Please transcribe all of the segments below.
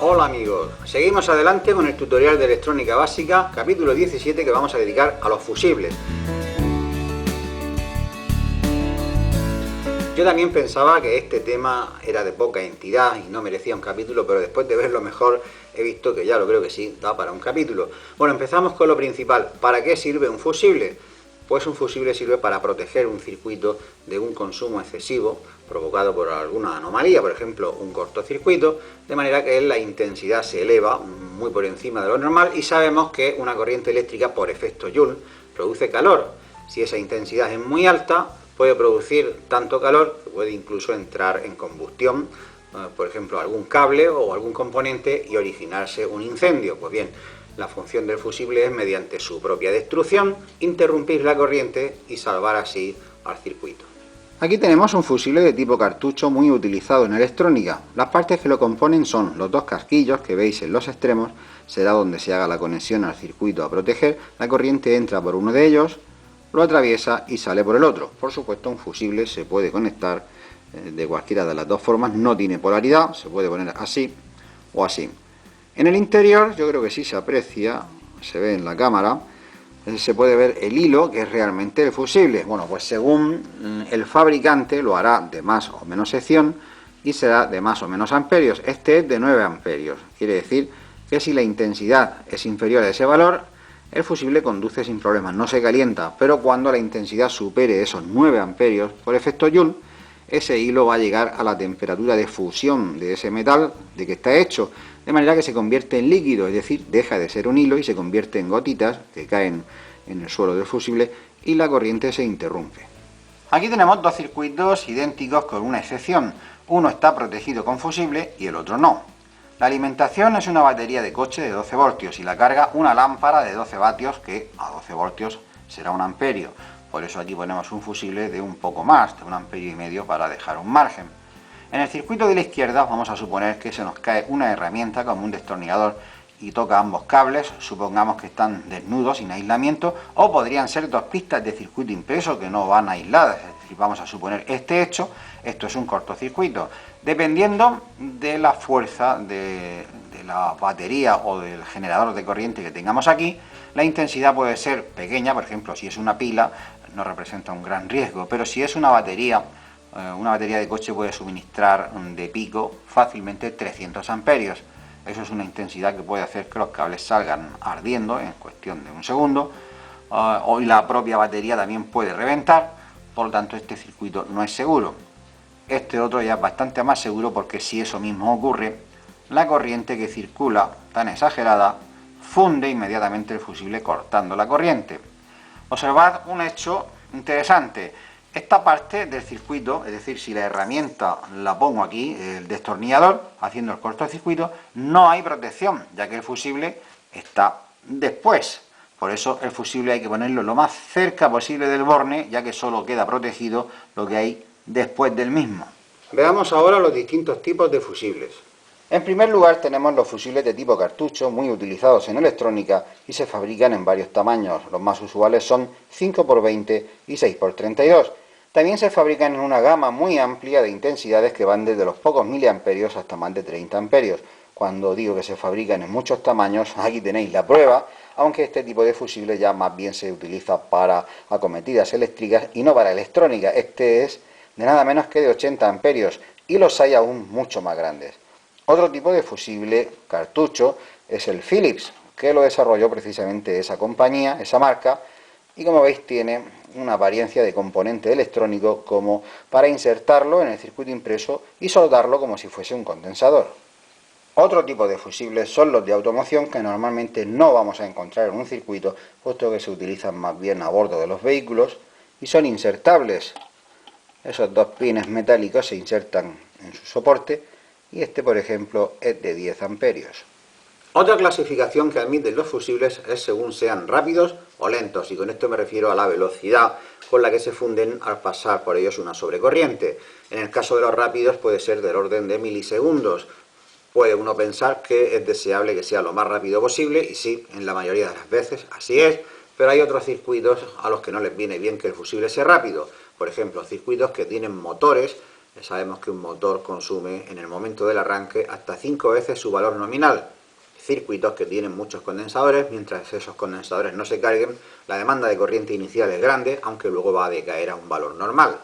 Hola amigos, seguimos adelante con el tutorial de electrónica básica, capítulo 17, que vamos a dedicar a los fusibles. Yo también pensaba que este tema era de poca entidad y no merecía un capítulo, pero después de verlo mejor he visto que ya lo creo que sí, da para un capítulo. Bueno, empezamos con lo principal. ¿Para qué sirve un fusible? Pues un fusible sirve para proteger un circuito de un consumo excesivo provocado por alguna anomalía, por ejemplo un cortocircuito, de manera que la intensidad se eleva muy por encima de lo normal y sabemos que una corriente eléctrica por efecto Joule produce calor. Si esa intensidad es muy alta, puede producir tanto calor que puede incluso entrar en combustión, por ejemplo algún cable o algún componente y originarse un incendio. Pues bien, la función del fusible es, mediante su propia destrucción, interrumpir la corriente y salvar así al circuito. Aquí tenemos un fusible de tipo cartucho muy utilizado en electrónica. Las partes que lo componen son los dos casquillos que veis en los extremos, será donde se haga la conexión al circuito a proteger. La corriente entra por uno de ellos, lo atraviesa y sale por el otro. Por supuesto, un fusible se puede conectar de cualquiera de las dos formas, no tiene polaridad, se puede poner así o así. En el interior yo creo que sí se aprecia, se ve en la cámara, se puede ver el hilo que es realmente el fusible. Bueno, pues según el fabricante lo hará de más o menos sección y será de más o menos amperios. Este es de 9 amperios, quiere decir que si la intensidad es inferior a ese valor, el fusible conduce sin problemas, no se calienta, pero cuando la intensidad supere esos 9 amperios por efecto Joule, ese hilo va a llegar a la temperatura de fusión de ese metal de que está hecho, de manera que se convierte en líquido, es decir, deja de ser un hilo y se convierte en gotitas que caen en el suelo del fusible y la corriente se interrumpe. Aquí tenemos dos circuitos idénticos con una excepción. Uno está protegido con fusible y el otro no. La alimentación es una batería de coche de 12 voltios y la carga una lámpara de 12 vatios que a 12 voltios será un amperio. Por eso aquí ponemos un fusible de un poco más, de 1,5 amperio para dejar un margen. En el circuito de la izquierda vamos a suponer que se nos cae una herramienta como un destornillador y toca ambos cables, supongamos que están desnudos, sin aislamiento, o podrían ser dos pistas de circuito impreso que no van aisladas, es decir, vamos a suponer este hecho, esto es un cortocircuito. Dependiendo de la fuerza de la batería o del generador de corriente que tengamos aquí, la intensidad puede ser pequeña, por ejemplo, si es una pila, no representa un gran riesgo, pero si es una batería de coche puede suministrar de pico fácilmente 300 amperios. Eso es una intensidad que puede hacer que los cables salgan ardiendo en cuestión de un segundo. Hoy la propia batería también puede reventar, por lo tanto este circuito no es seguro. Este otro ya es bastante más seguro porque si eso mismo ocurre, la corriente que circula tan exagerada funde inmediatamente el fusible cortando la corriente. Observad un hecho interesante. Esta parte del circuito, es decir, si la herramienta la pongo aquí, el destornillador, haciendo el cortocircuito, no hay protección, ya que el fusible está después. Por eso el fusible hay que ponerlo lo más cerca posible del borne, ya que solo queda protegido lo que hay después del mismo. Veamos ahora los distintos tipos de fusibles. En primer lugar tenemos los fusibles de tipo cartucho, muy utilizados en electrónica y se fabrican en varios tamaños. Los más usuales son 5×20 y 6×32. También se fabrican en una gama muy amplia de intensidades que van desde los pocos miliamperios hasta más de 30 amperios. Cuando digo que se fabrican en muchos tamaños, aquí tenéis la prueba, aunque este tipo de fusible ya más bien se utiliza para acometidas eléctricas y no para electrónica. Este es de nada menos que de 80 amperios y los hay aún mucho más grandes. Otro tipo de fusible cartucho es el Philips, que lo desarrolló precisamente esa compañía, esa marca, y como veis tiene una apariencia de componente electrónico como para insertarlo en el circuito impreso y soldarlo como si fuese un condensador. Otro tipo de fusibles son los de automoción, que normalmente no vamos a encontrar en un circuito, puesto que se utilizan más bien a bordo de los vehículos y son insertables. Esos dos pines metálicos se insertan en su soporte y este, por ejemplo, es de 10 amperios. Otra clasificación que admiten los fusibles es según sean rápidos o lentos, y con esto me refiero a la velocidad con la que se funden al pasar por ellos una sobrecorriente. En el caso de los rápidos puede ser del orden de milisegundos. Puede uno pensar que es deseable que sea lo más rápido posible, y sí, en la mayoría de las veces así es, pero hay otros circuitos a los que no les viene bien que el fusible sea rápido. Por ejemplo, circuitos que tienen motores Sabemos que un motor consume en el momento del arranque hasta 5 veces su valor nominal. Circuitos que tienen muchos condensadores, mientras esos condensadores no se carguen, la demanda de corriente inicial es grande, aunque luego va a decaer a un valor normal.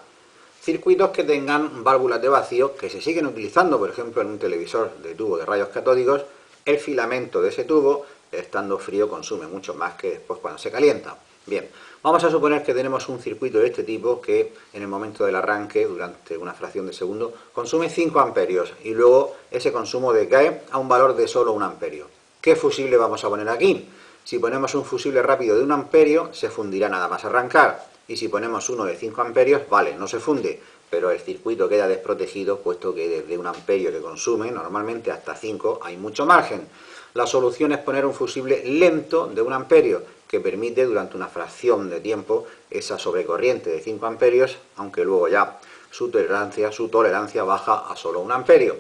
Circuitos que tengan válvulas de vacío que se siguen utilizando, por ejemplo, en un televisor de tubo de rayos catódicos, el filamento de ese tubo, estando frío, consume mucho más que después cuando se calienta. Bien, vamos a suponer que tenemos un circuito de este tipo que en el momento del arranque, durante una fracción de segundo, consume 5 amperios y luego ese consumo decae a un valor de solo 1 amperio. ¿Qué fusible vamos a poner aquí? Si ponemos un fusible rápido de 1 amperio, se fundirá nada más arrancar. Y si ponemos uno de 5 amperios, vale, no se funde, pero el circuito queda desprotegido, puesto que desde 1 amperio que consume, normalmente hasta 5, hay mucho margen. La solución es poner un fusible lento de 1 amperio, que permite durante una fracción de tiempo esa sobrecorriente de 5 amperios, aunque luego ya su tolerancia baja a solo 1 amperio.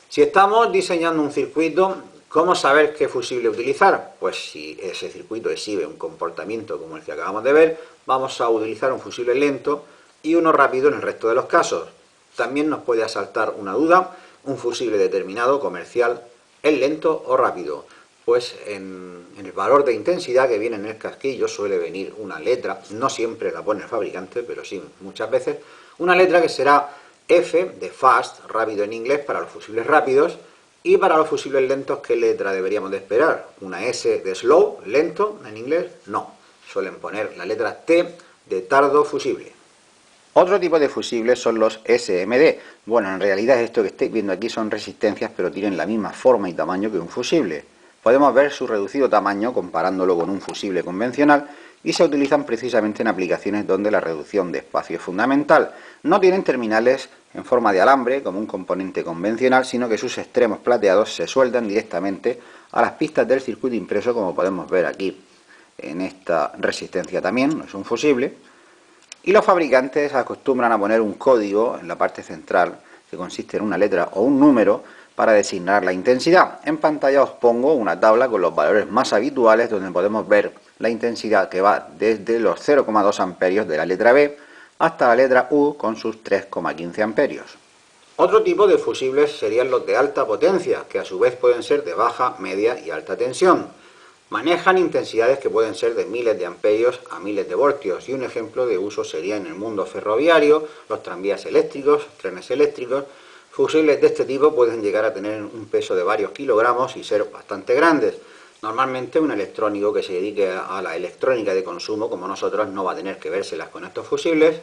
Si estamos diseñando un circuito, ¿cómo saber qué fusible utilizar? Pues si ese circuito exhibe un comportamiento como el que acabamos de ver, vamos a utilizar un fusible lento y uno rápido en el resto de los casos. También nos puede asaltar una duda, un fusible determinado, comercial, ¿es lento o rápido? Pues en el valor de intensidad que viene en el casquillo suele venir una letra, no siempre la pone el fabricante, pero sí muchas veces, una letra que será F de fast, rápido en inglés, para los fusibles rápidos, y para los fusibles lentos, ¿qué letra deberíamos de esperar? ¿Una S de slow, lento, en inglés? No, suelen poner la letra T de tardo fusible. Otro tipo de fusibles son los SMD. Bueno, en realidad esto que estáis viendo aquí son resistencias, pero tienen la misma forma y tamaño que un fusible. Podemos ver su reducido tamaño comparándolo con un fusible convencional y se utilizan precisamente en aplicaciones donde la reducción de espacio es fundamental. No tienen terminales en forma de alambre como un componente convencional, sino que sus extremos plateados se sueldan directamente a las pistas del circuito impreso, como podemos ver aquí en esta resistencia también, no es un fusible. Y los fabricantes acostumbran a poner un código en la parte central, que consiste en una letra o un número, para designar la intensidad. En pantalla os pongo una tabla con los valores más habituales, donde podemos ver la intensidad que va desde los 0,2 amperios de la letra B hasta la letra U con sus 3,15 amperios. Otro tipo de fusibles serían los de alta potencia, que a su vez pueden ser de baja, media y alta tensión. Manejan intensidades que pueden ser de miles de amperios a miles de voltios, y un ejemplo de uso sería en el mundo ferroviario, los tranvías eléctricos, trenes eléctricos. Fusibles de este tipo pueden llegar a tener un peso de varios kilogramos y ser bastante grandes. Normalmente un electrónico que se dedique a la electrónica de consumo, como nosotros, no va a tener que vérselas con estos fusibles,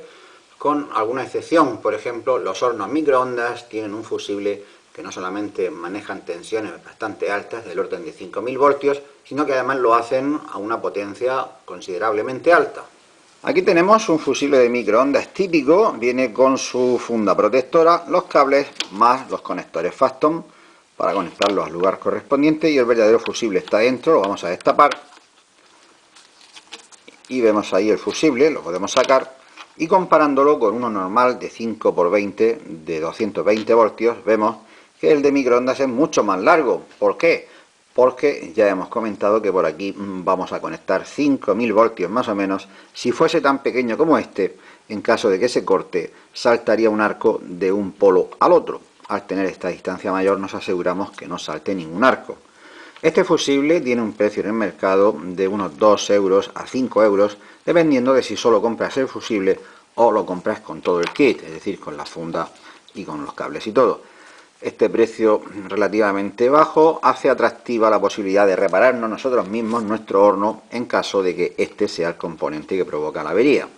con alguna excepción. Por ejemplo, los hornos microondas tienen un fusible que no solamente manejan tensiones bastante altas, del orden de 5000 voltios, sino que además lo hacen a una potencia considerablemente alta. Aquí tenemos un fusible de microondas típico, viene con su funda protectora, los cables más los conectores Faston para conectarlos al lugar correspondiente, y el verdadero fusible está dentro. Lo vamos a destapar y vemos ahí el fusible, lo podemos sacar, y comparándolo con uno normal de 5×20 de 220 voltios, vemos que el de microondas es mucho más largo. ¿Por qué? Porque ya hemos comentado que por aquí vamos a conectar 5000 voltios más o menos. Si fuese tan pequeño como este, en caso de que se corte, saltaría un arco de un polo al otro. Al tener esta distancia mayor nos aseguramos que no salte ningún arco. Este fusible tiene un precio en el mercado de unos 2 euros a 5 euros, dependiendo de si solo compras el fusible o lo compras con todo el kit, es decir, con la funda y con los cables y todo. Este precio relativamente bajo hace atractiva la posibilidad de repararnos nosotros mismos nuestro horno en caso de que este sea el componente que provoca la avería.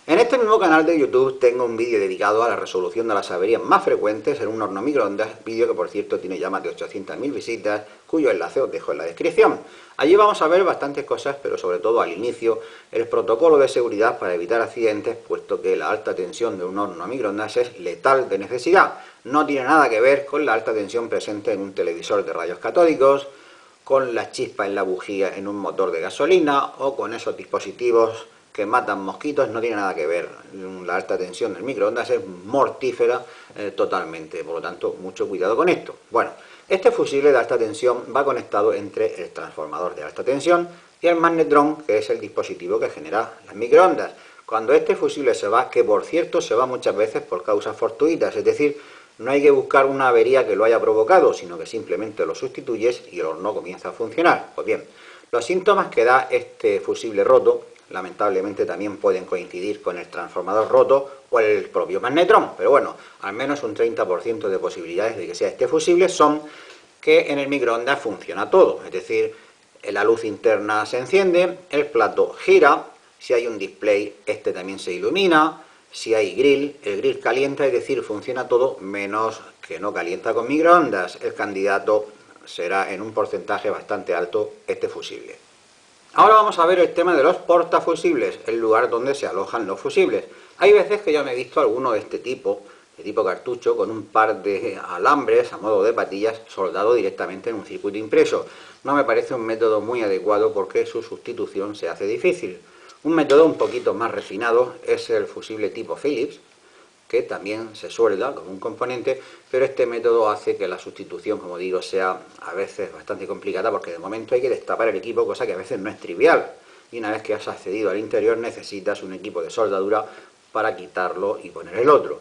En este mismo canal de YouTube tengo un vídeo dedicado a la resolución de las averías más frecuentes en un horno microondas, vídeo que por cierto tiene ya más de 800.000 visitas, cuyo enlace os dejo en la descripción. Allí vamos a ver bastantes cosas, pero sobre todo al inicio, el protocolo de seguridad para evitar accidentes, puesto que la alta tensión de un horno a microondas es letal de necesidad. No tiene nada que ver con la alta tensión presente en un televisor de rayos catódicos, con la chispa en la bujía en un motor de gasolina o con esos dispositivos que matan mosquitos. No tiene nada que ver. La alta tensión del microondas es mortífera totalmente, por lo tanto mucho cuidado con esto. Bueno, este fusible de alta tensión va conectado entre el transformador de alta tensión y el magnetrón, que es el dispositivo que genera las microondas. Cuando este fusible se va, que por cierto se va muchas veces por causas fortuitas, es decir, no hay que buscar una avería que lo haya provocado, sino que simplemente lo sustituyes y el horno comienza a funcionar. Pues bien, los síntomas que da este fusible roto, lamentablemente también pueden coincidir con el transformador roto o el propio magnetrón, pero bueno, al menos un 30% de posibilidades de que sea este fusible son que en el microondas funciona todo, es decir, la luz interna se enciende, el plato gira, si hay un display, este también se ilumina, si hay grill, el grill calienta, es decir, funciona todo menos que no calienta con microondas. El candidato será en un porcentaje bastante alto este fusible. Ahora vamos a ver el tema de los portafusibles, el lugar donde se alojan los fusibles. Hay veces que yo me he visto alguno de tipo cartucho, con un par de alambres a modo de patillas soldado directamente en un circuito impreso. No me parece un método muy adecuado porque su sustitución se hace difícil. Un método un poquito más refinado es el fusible tipo Phillips, que también se suelda como un componente, pero este método hace que la sustitución, como digo, sea a veces bastante complicada porque de momento hay que destapar el equipo, cosa que a veces no es trivial. Y una vez que has accedido al interior necesitas un equipo de soldadura para quitarlo y poner el otro.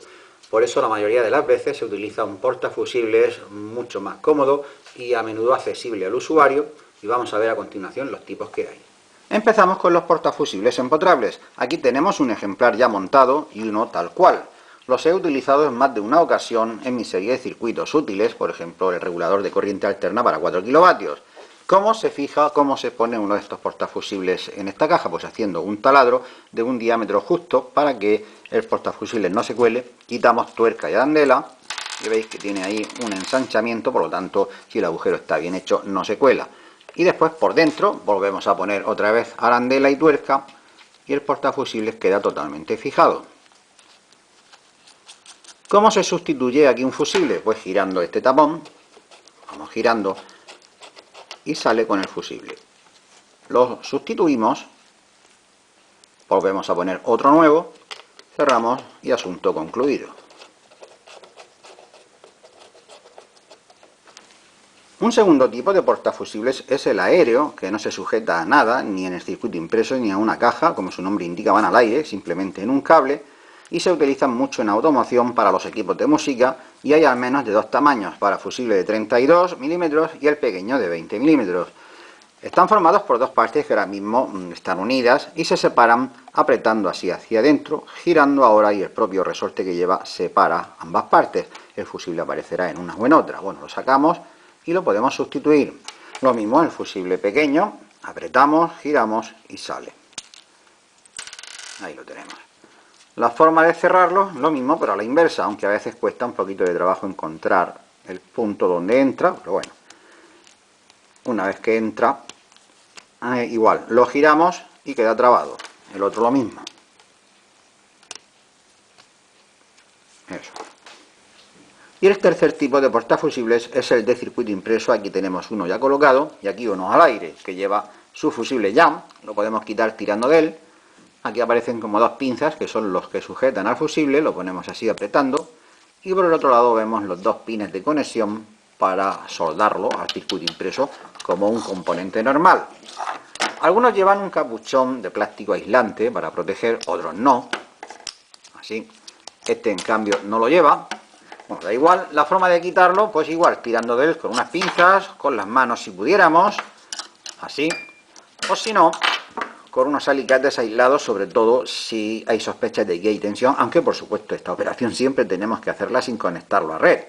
Por eso la mayoría de las veces se utiliza un portafusibles mucho más cómodo y a menudo accesible al usuario, y vamos a ver a continuación los tipos que hay. Empezamos con los portafusibles empotrables. Aquí tenemos un ejemplar ya montado y uno tal cual. Los he utilizado en más de una ocasión en mi serie de circuitos útiles, por ejemplo el regulador de corriente alterna para 4 kilovatios. ¿Cómo se fija, cómo se pone uno de estos portafusibles en esta caja? Pues haciendo un taladro de un diámetro justo para que el portafusibles no se cuele. Quitamos tuerca y arandela y veis que tiene ahí un ensanchamiento, por lo tanto si el agujero está bien hecho no se cuela. Y después por dentro volvemos a poner otra vez arandela y tuerca y el portafusibles queda totalmente fijado. ¿Cómo se sustituye aquí un fusible? Pues girando este tapón, vamos girando y sale con el fusible. Lo sustituimos, volvemos a poner otro nuevo, cerramos y asunto concluido. Un segundo tipo de portafusibles es el aéreo, que no se sujeta a nada, ni en el circuito impreso ni a una caja, como su nombre indica, van al aire, simplemente en un cable, y se utilizan mucho en automoción para los equipos de música, y hay al menos de dos tamaños, para fusible de 32 milímetros y el pequeño de 20 milímetros. Están formados por dos partes que ahora mismo están unidas y se separan apretando así hacia adentro, girando ahora, y el propio resorte que lleva separa ambas partes. El fusible aparecerá en una o en otra. Bueno, lo sacamos y lo podemos sustituir. Lo mismo en el fusible pequeño, apretamos, giramos y sale. Ahí lo tenemos. La forma de cerrarlo, lo mismo pero a la inversa, aunque a veces cuesta un poquito de trabajo encontrar el punto donde entra, pero bueno, una vez que entra, igual, lo giramos y queda trabado. El otro lo mismo. Eso. Y el tercer tipo de portafusibles es el de circuito impreso. Aquí tenemos uno ya colocado y aquí uno al aire, que lleva su fusible jam, lo podemos quitar tirando de él. Aquí aparecen como dos pinzas que son los que sujetan al fusible, lo ponemos así apretando, y por el otro lado vemos los dos pines de conexión para soldarlo al circuito impreso como un componente normal. Algunos llevan un capuchón de plástico aislante para proteger, otros no, así. Este en cambio no lo lleva. Bueno, da igual, la forma de quitarlo, pues igual, tirando de él con unas pinzas, con las manos si pudiéramos, así, o si no, con unos alicates aislados, sobre todo si hay sospechas de que hay tensión, aunque por supuesto esta operación siempre tenemos que hacerla sin conectarlo a red.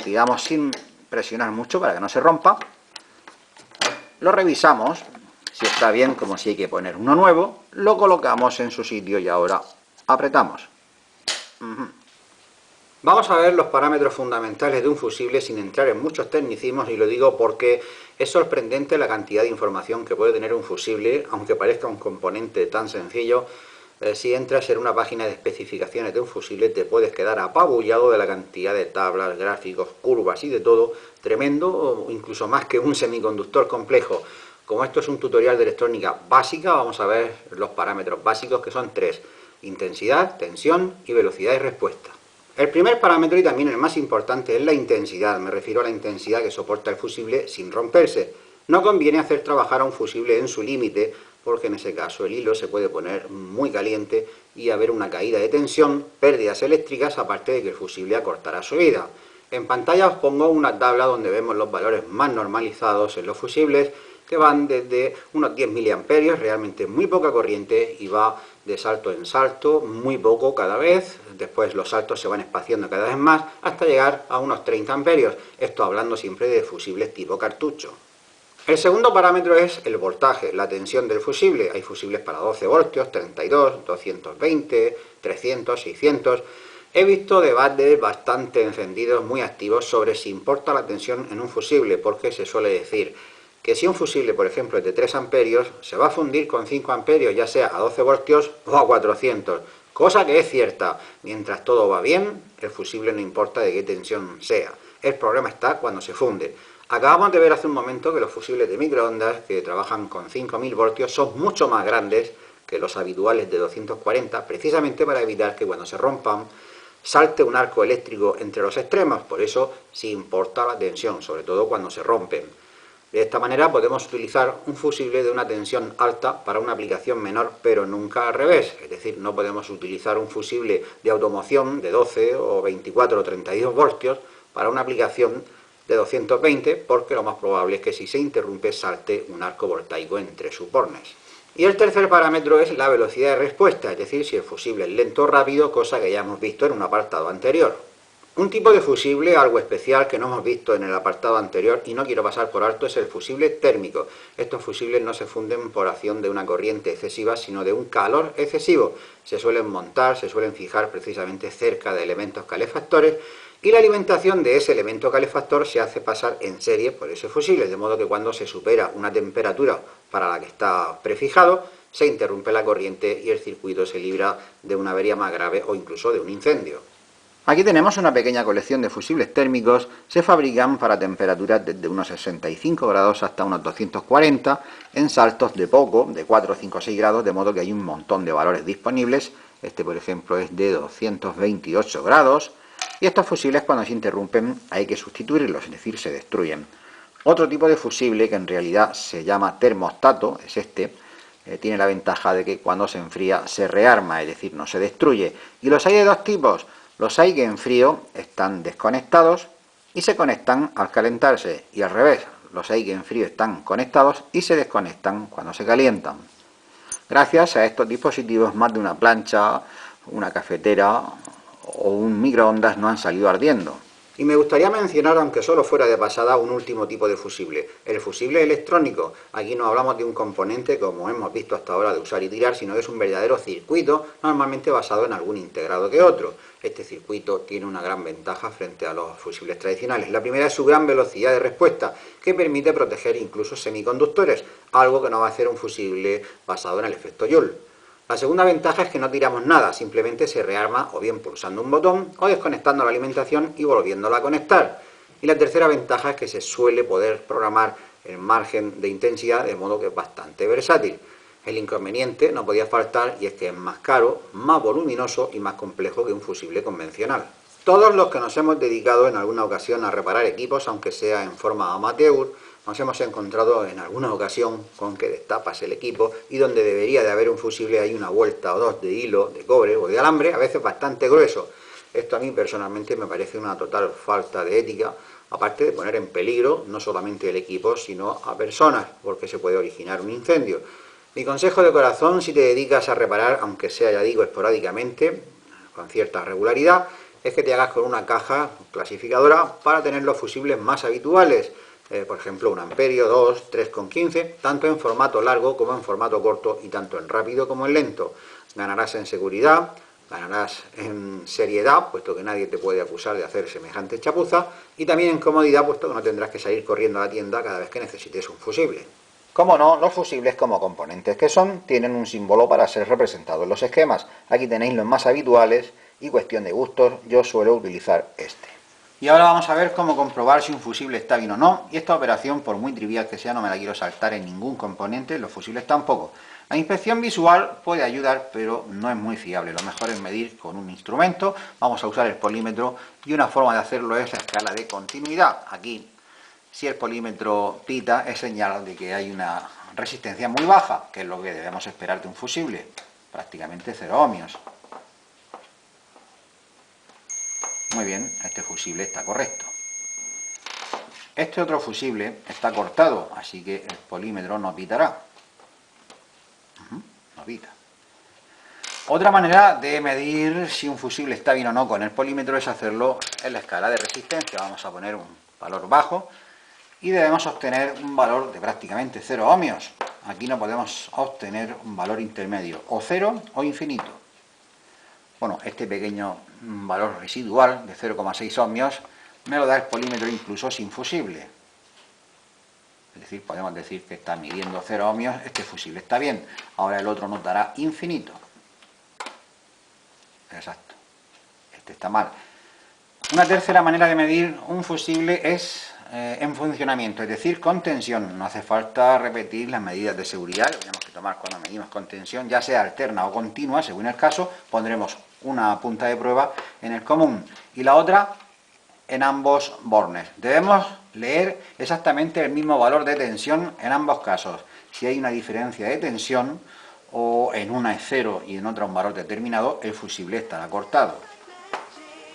Tiramos sin presionar mucho para que no se rompa, lo revisamos, si está bien, como si hay que poner uno nuevo, lo colocamos en su sitio y ahora apretamos. Vamos a ver los parámetros fundamentales de un fusible sin entrar en muchos tecnicismos, y lo digo porque es sorprendente la cantidad de información que puede tener un fusible, aunque parezca un componente tan sencillo. Si entras en una página de especificaciones de un fusible te puedes quedar apabullado de la cantidad de tablas, gráficos, curvas y de todo, tremendo, o incluso más que un semiconductor complejo. Como esto es un tutorial de electrónica básica, vamos a ver los parámetros básicos, que son tres: intensidad, tensión y velocidad de respuesta. El primer parámetro, y también el más importante, es la intensidad. Me refiero a la intensidad que soporta el fusible sin romperse. No conviene hacer trabajar a un fusible en su límite, porque en ese caso el hilo se puede poner muy caliente y haber una caída de tensión, pérdidas eléctricas, aparte de que el fusible acortará su vida. En pantalla os pongo una tabla donde vemos los valores más normalizados en los fusibles, que van desde unos 10 miliamperios, realmente muy poca corriente, y va de salto en salto, muy poco cada vez, después los saltos se van espaciando cada vez más, hasta llegar a unos 30 amperios, esto hablando siempre de fusibles tipo cartucho. El segundo parámetro es el voltaje, la tensión del fusible. Hay fusibles para 12 voltios, 32, 220, 300, 600... He visto debates bastante encendidos, muy activos, sobre si importa la tensión en un fusible, porque se suele decir que si un fusible, por ejemplo, es de 3 amperios, se va a fundir con 5 amperios, ya sea a 12 voltios o a 400, cosa que es cierta. Mientras todo va bien, el fusible no importa de qué tensión sea. El problema está cuando se funde. Acabamos de ver hace un momento que los fusibles de microondas, que trabajan con 5000 voltios, son mucho más grandes que los habituales de 240, precisamente para evitar que cuando se rompan salte un arco eléctrico entre los extremos. Por eso sí importa la tensión, sobre todo cuando se rompen. De esta manera podemos utilizar un fusible de una tensión alta para una aplicación menor, pero nunca al revés. Es decir, no podemos utilizar un fusible de automoción de 12 o 24 o 32 voltios para una aplicación de 220, porque lo más probable es que si se interrumpe salte un arco voltaico entre sus bornes. Y el tercer parámetro es la velocidad de respuesta, es decir, si el fusible es lento o rápido, cosa que ya hemos visto en un apartado anterior. Un tipo de fusible, algo especial que no hemos visto en el apartado anterior y no quiero pasar por alto, es el fusible térmico. Estos fusibles no se funden por acción de una corriente excesiva, sino de un calor excesivo. Se suelen montar, se suelen fijar precisamente cerca de elementos calefactores, y la alimentación de ese elemento calefactor se hace pasar en serie por ese fusible, de modo que cuando se supera una temperatura para la que está prefijado, se interrumpe la corriente y el circuito se libra de una avería más grave o incluso de un incendio. Aquí tenemos una pequeña colección de fusibles térmicos. Se fabrican para temperaturas desde unos 65 grados hasta unos 240, en saltos de poco, de 4, 5, 6 grados, de modo que hay un montón de valores disponibles. Este, por ejemplo, es de 228 grados, y estos fusibles, cuando se interrumpen, hay que sustituirlos, es decir, se destruyen. Otro tipo de fusible, que en realidad se llama termostato, es este. Tiene la ventaja de que cuando se enfría se rearma, es decir, no se destruye. Y los hay de dos tipos. Los hay que en frío están desconectados y se conectan al calentarse, y al revés, los hay que en frío están conectados y se desconectan cuando se calientan. Gracias a estos dispositivos, más de una plancha, una cafetera o un microondas no han salido ardiendo. Y me gustaría mencionar, aunque solo fuera de pasada, un último tipo de fusible, el fusible electrónico. Aquí no hablamos de un componente, como hemos visto hasta ahora, de usar y tirar, sino que es un verdadero circuito, normalmente basado en algún integrado que otro. Este circuito tiene una gran ventaja frente a los fusibles tradicionales. La primera es su gran velocidad de respuesta, que permite proteger incluso semiconductores, algo que no va a hacer un fusible basado en el efecto Joule. La segunda ventaja es que no tiramos nada, simplemente se rearma o bien pulsando un botón o desconectando la alimentación y volviéndola a conectar. Y la tercera ventaja es que se suele poder programar el margen de intensidad, de modo que es bastante versátil. El inconveniente no podía faltar, y es que es más caro, más voluminoso y más complejo que un fusible convencional. Todos los que nos hemos dedicado en alguna ocasión a reparar equipos, aunque sea en forma amateur, nos hemos encontrado en alguna ocasión con que destapas el equipo y donde debería de haber un fusible hay una vuelta o dos de hilo, de cobre o de alambre, a veces bastante grueso. Esto a mí personalmente me parece una total falta de ética, aparte de poner en peligro no solamente el equipo, sino a personas, porque se puede originar un incendio. Mi consejo de corazón, si te dedicas a reparar, aunque sea, ya digo, esporádicamente, con cierta regularidad, es que te hagas con una caja clasificadora para tener los fusibles más habituales. Por ejemplo, 1 amperio, 2, 3,15, tanto en formato largo como en formato corto, y tanto en rápido como en lento. Ganarás en seguridad, ganarás en seriedad, puesto que nadie te puede acusar de hacer semejante chapuza, y también en comodidad, puesto que no tendrás que salir corriendo a la tienda cada vez que necesites un fusible. Como no, los fusibles, como componentes que son, tienen un símbolo para ser representados en los esquemas. Aquí tenéis los más habituales, y cuestión de gustos, yo suelo utilizar este. Y ahora vamos a ver cómo comprobar si un fusible está bien o no, y esta operación, por muy trivial que sea, no me la quiero saltar en ningún componente, los fusibles tampoco. La inspección visual puede ayudar, pero no es muy fiable. Lo mejor es medir con un instrumento. Vamos a usar el polímetro, y una forma de hacerlo es la escala de continuidad. Aquí Si el polímetro pita, es señal de que hay una resistencia muy baja, que es lo que debemos esperar de un fusible, prácticamente 0 ohmios. Muy bien, este fusible está correcto. Este otro fusible está cortado, así que el polímetro no pitará. No pita. Otra manera de medir si un fusible está bien o no con el polímetro es hacerlo en la escala de resistencia. Vamos a poner un valor bajo y debemos obtener un valor de prácticamente 0 ohmios. Aquí no podemos obtener un valor intermedio, o 0 o infinito. Bueno, este pequeño valor residual de 0,6 ohmios me lo da el polímetro incluso sin fusible. Es decir, podemos decir que está midiendo 0 ohmios, este fusible está bien. Ahora el otro nos dará infinito. Exacto. Este está mal. Una tercera manera de medir un fusible es en funcionamiento, es decir, con tensión. No hace falta repetir las medidas de seguridad que tenemos que tomar cuando medimos con tensión, ya sea alterna o continua, según el caso. Pondremos una punta de prueba en el común y la otra en ambos bornes. Debemos leer exactamente el mismo valor de tensión en ambos casos. Si hay una diferencia de tensión, o en una es 0 y en otra un valor determinado, el fusible estará cortado.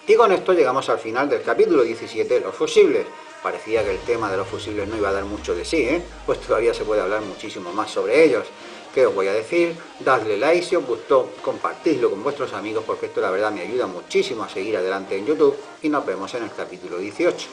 Y con esto llegamos al final del capítulo 17 de los fusibles. Parecía que el tema de los fusibles no iba a dar mucho de sí, pues todavía se puede hablar muchísimo más sobre ellos. ¿Qué os voy a decir? Dadle like si os gustó, compartidlo con vuestros amigos porque esto la verdad me ayuda muchísimo a seguir adelante en YouTube y nos vemos en el capítulo 18.